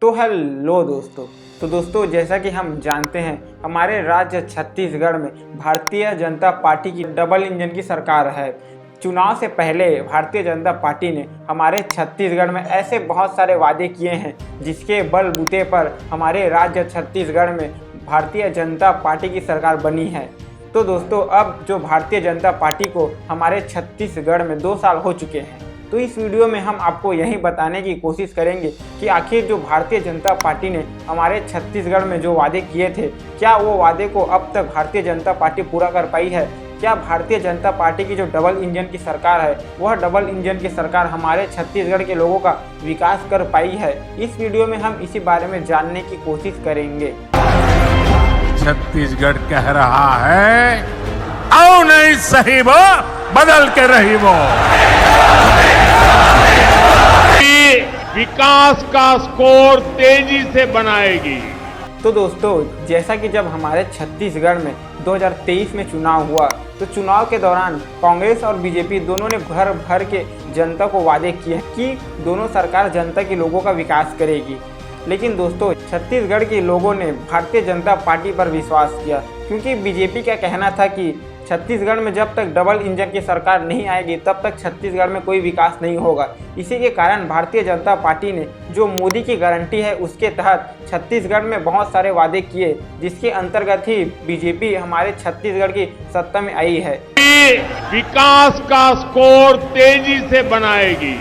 तो हेलो दोस्तों। तो दोस्तों, जैसा कि हम जानते हैं, हमारे राज्य छत्तीसगढ़ में भारतीय जनता पार्टी की डबल इंजन की सरकार है। चुनाव से पहले भारतीय जनता पार्टी ने हमारे छत्तीसगढ़ में ऐसे बहुत सारे वादे किए हैं जिसके बलबूते पर हमारे राज्य छत्तीसगढ़ में भारतीय जनता पार्टी की सरकार बनी है। तो दोस्तों, अब जो भारतीय जनता पार्टी को हमारे छत्तीसगढ़ में 2 साल हो चुके हैं, तो इस वीडियो में हम आपको यही बताने की कोशिश करेंगे कि आखिर जो भारतीय जनता पार्टी ने हमारे छत्तीसगढ़ में जो वादे किए थे, क्या वो वादे को अब तक भारतीय जनता पार्टी पूरा कर पाई है। क्या भारतीय जनता पार्टी की जो डबल इंजन की सरकार है, वह डबल इंजन की सरकार हमारे छत्तीसगढ़ के लोगों का विकास कर पाई है। इस वीडियो में हम इसी बारे में जानने की कोशिश करेंगे। छत्तीसगढ़ कह रहा है, आओ नहीं सही वो बदल के रही वो। विकास का स्कोर तेजी से बनाएगी। तो दोस्तों, जैसा कि जब हमारे छत्तीसगढ़ में 2023 में चुनाव हुआ, तो चुनाव के दौरान कांग्रेस और बीजेपी दोनों ने भर भर के जनता को वादे किए कि दोनों सरकार जनता के लोगों का विकास करेगी। लेकिन दोस्तों, छत्तीसगढ़ के लोगों ने भारतीय जनता पार्टी पर विश्वास किया, क्योंकि बीजेपी का कहना था कि छत्तीसगढ़ में जब तक डबल इंजन की सरकार नहीं आएगी तब तक छत्तीसगढ़ में कोई विकास नहीं होगा। इसी के कारण भारतीय जनता पार्टी ने जो मोदी की गारंटी है उसके तहत छत्तीसगढ़ में बहुत सारे वादे किए, जिसके अंतर्गत ही बीजेपी हमारे छत्तीसगढ़ की सत्ता में आई है। विकास का स्कोर तेजी से बनाएगी।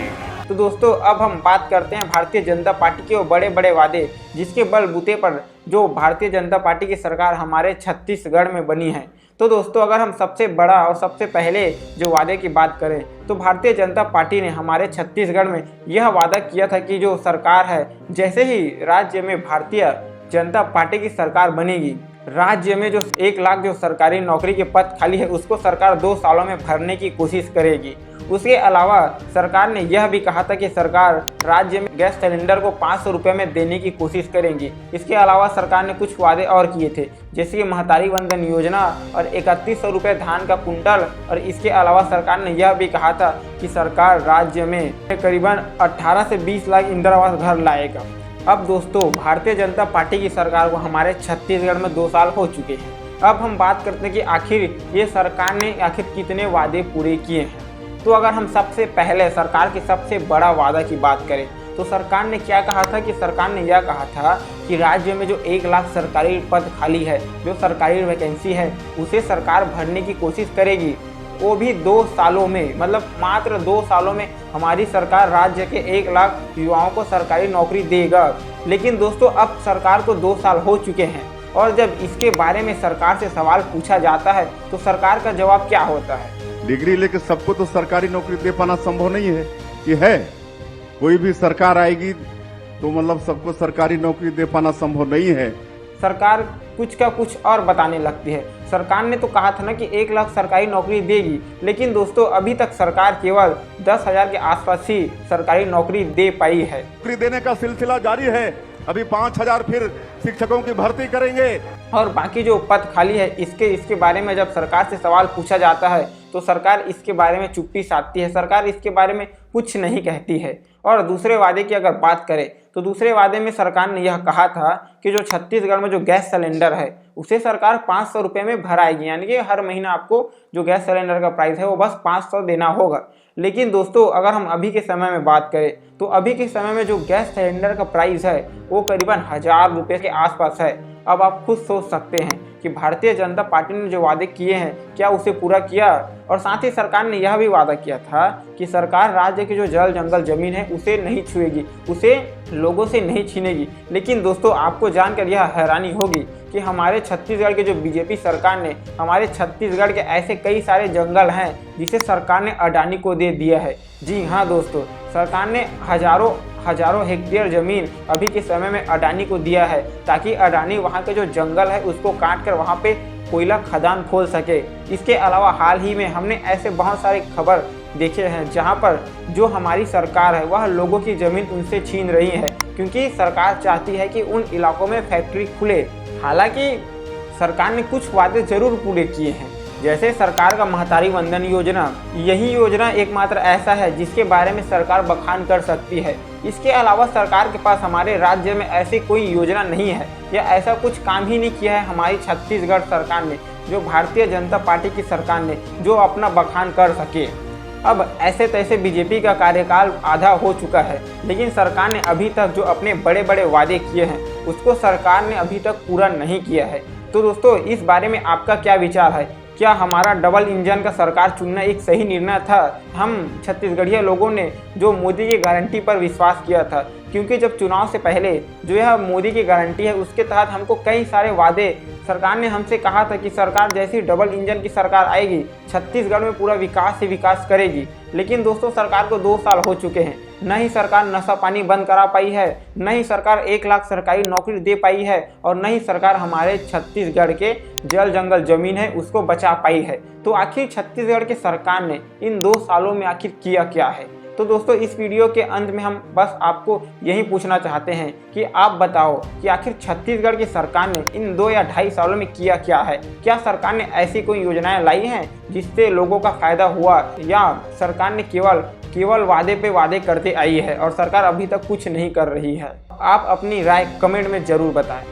तो दोस्तों, अब हम बात करते हैं भारतीय जनता पार्टी के वो बड़े बड़े वादे जिसके बलबूते पर जो भारतीय जनता पार्टी की सरकार हमारे छत्तीसगढ़ में बनी है। तो दोस्तों, अगर हम सबसे बड़ा और सबसे पहले जो वादे की बात करें, तो भारतीय जनता पार्टी ने हमारे छत्तीसगढ़ में यह वादा किया था कि जो सरकार है, जैसे ही राज्य में भारतीय जनता पार्टी की सरकार बनेगी, राज्य में जो 1 लाख जो सरकारी नौकरी के पद खाली है उसको सरकार 2 सालों में भरने की कोशिश करेगी। उसके अलावा सरकार ने यह भी कहा था कि सरकार राज्य में गैस सिलेंडर को 500 रुपये में देने की कोशिश करेंगी। इसके अलावा सरकार ने कुछ वादे और किए थे, जैसे कि महतारी वंदन योजना और 3100 रुपये धान का कुंटल। और इसके अलावा सरकार ने यह भी कहा था कि सरकार राज्य में करीबन 18 से 20 लाख इंदिरा आवास घर लाएगा। अब दोस्तों, भारतीय जनता पार्टी की सरकार को हमारे छत्तीसगढ़ में 2 साल हो चुके हैं। अब हम बात करते हैं कि आखिर ये सरकार ने कितने वादे पूरे किए हैं। तो अगर हम सबसे पहले सरकार की सबसे बड़ा वादा की बात करें, तो सरकार ने क्या कहा था कि सरकार ने यह कहा था कि राज्य में जो 1 लाख सरकारी पद खाली है, जो सरकारी वैकेंसी है, उसे सरकार भरने की कोशिश करेगी। वो भी 2 सालों में, मतलब मात्र 2 सालों में हमारी सरकार राज्य के 1 लाख युवाओं को सरकारी नौकरी देगा। लेकिन दोस्तों, अब सरकार को 2 साल हो चुके हैं, और जब इसके बारे में सरकार से सवाल पूछा जाता है तो सरकार का जवाब क्या होता है? डिग्री लेके सबको तो सरकारी नौकरी दे पाना संभव नहीं है। कि है कोई भी सरकार आएगी तो मतलब सबको सरकारी नौकरी दे पाना संभव नहीं है। सरकार कुछ का कुछ और बताने लगती है। सरकार ने तो कहा था ना कि 1 लाख सरकारी नौकरी देगी, लेकिन दोस्तों, अभी तक सरकार केवल 10,000 के आसपास ही सरकारी नौकरी दे पाई है। नौकरी देने का सिलसिला जारी है। अभी 5,000 फिर शिक्षकों की भर्ती करेंगे। और बाकी जो पद खाली है, इसके बारे में जब सरकार से सवाल पूछा जाता है तो सरकार इसके बारे में चुप्पी साधती है। सरकार इसके बारे में कुछ नहीं कहती है। और दूसरे वादे की अगर बात करें, तो दूसरे वादे में सरकार ने यह कहा था कि जो छत्तीसगढ़ में जो गैस सिलेंडर है उसे सरकार 500 रुपये में भराएगी, यानी कि हर महीना आपको जो गैस सिलेंडर का प्राइस है वो बस 500 देना होगा। लेकिन दोस्तों, अगर हम अभी के समय में बात करें, तो अभी के समय में जो गैस सिलेंडर का प्राइस है वो करीबन 1000 रुपये के आसपास है। अब आप खुद सोच सकते हैं कि भारतीय जनता पार्टी ने जो वादे किए हैं, क्या उसे पूरा किया? और साथ ही सरकार ने यह भी वादा किया था कि सरकार राज्य की जो जल जंगल जमीन है उसे नहीं छुएगी, उसे लोगों से नहीं छीनेगी। लेकिन दोस्तों, आपको जानकर यह हैरानी होगी कि हमारे छत्तीसगढ़ के जो बीजेपी सरकार ने हमारे छत्तीसगढ़ के ऐसे कई सारे जंगल हैं जिसे सरकार ने अडानी को दे दिया है। जी हाँ दोस्तों, सरकार ने हजारों हेक्टेयर जमीन अभी के समय में अडानी को दिया है, ताकि अडानी वहाँ के जो जंगल है उसको काट कर वहाँ पे कोयला खदान खोल सके। इसके अलावा हाल ही में हमने ऐसे बहुत सारे खबर देखे हैं जहाँ पर जो हमारी सरकार है वह लोगों की ज़मीन उनसे छीन रही है, क्योंकि सरकार चाहती है कि उन इलाकों में फैक्ट्री खुले। हालांकि सरकार ने कुछ वादे ज़रूर पूरे किए हैं, जैसे सरकार का महतारी वंदन योजना, यही योजना एकमात्र ऐसा है जिसके बारे में सरकार बखान कर सकती है। इसके अलावा सरकार के पास हमारे राज्य में ऐसी कोई योजना नहीं है या ऐसा कुछ काम ही नहीं किया है हमारी छत्तीसगढ़ सरकार ने, जो भारतीय जनता पार्टी की सरकार ने, जो अपना बखान कर सके। अब ऐसे तैसे बीजेपी का कार्यकाल आधा हो चुका है, लेकिन सरकार ने अभी तक जो अपने बड़े बड़े वादे किए हैं उसको सरकार ने अभी तक पूरा नहीं किया है। तो दोस्तों, इस बारे में आपका क्या विचार है? क्या हमारा डबल इंजन का सरकार चुनना एक सही निर्णय था? हम छत्तीसगढ़िया लोगों ने जो मोदी की गारंटी पर विश्वास किया था, क्योंकि जब चुनाव से पहले जो यह मोदी की गारंटी है उसके तहत हमको कई सारे वादे सरकार ने हमसे कहा था कि सरकार जैसी डबल इंजन की सरकार आएगी छत्तीसगढ़ में पूरा विकास ही विकास करेगी। लेकिन दोस्तों, सरकार को 2 साल हो चुके हैं, न ही सरकार नशा पानी बंद करा पाई है, न ही सरकार 1 लाख सरकारी नौकरी दे पाई है, और न ही सरकार हमारे छत्तीसगढ़ के जल जंगल जमीन है उसको बचा पाई है। तो आखिर छत्तीसगढ़ के सरकार ने इन 2 सालों में आखिर किया क्या है? तो दोस्तों, इस वीडियो के अंत में हम बस आपको यही पूछना चाहते हैं कि आप बताओ कि आखिर छत्तीसगढ़ की सरकार ने इन 2 या 2.5 सालों में किया क्या है? क्या सरकार ने ऐसी कोई योजनाएं लाई हैं जिससे लोगों का फायदा हुआ, या सरकार ने केवल वादे पे वादे करते आई है और सरकार अभी तक कुछ नहीं कर रही है? आप अपनी राय कमेंट में जरूर बताएं।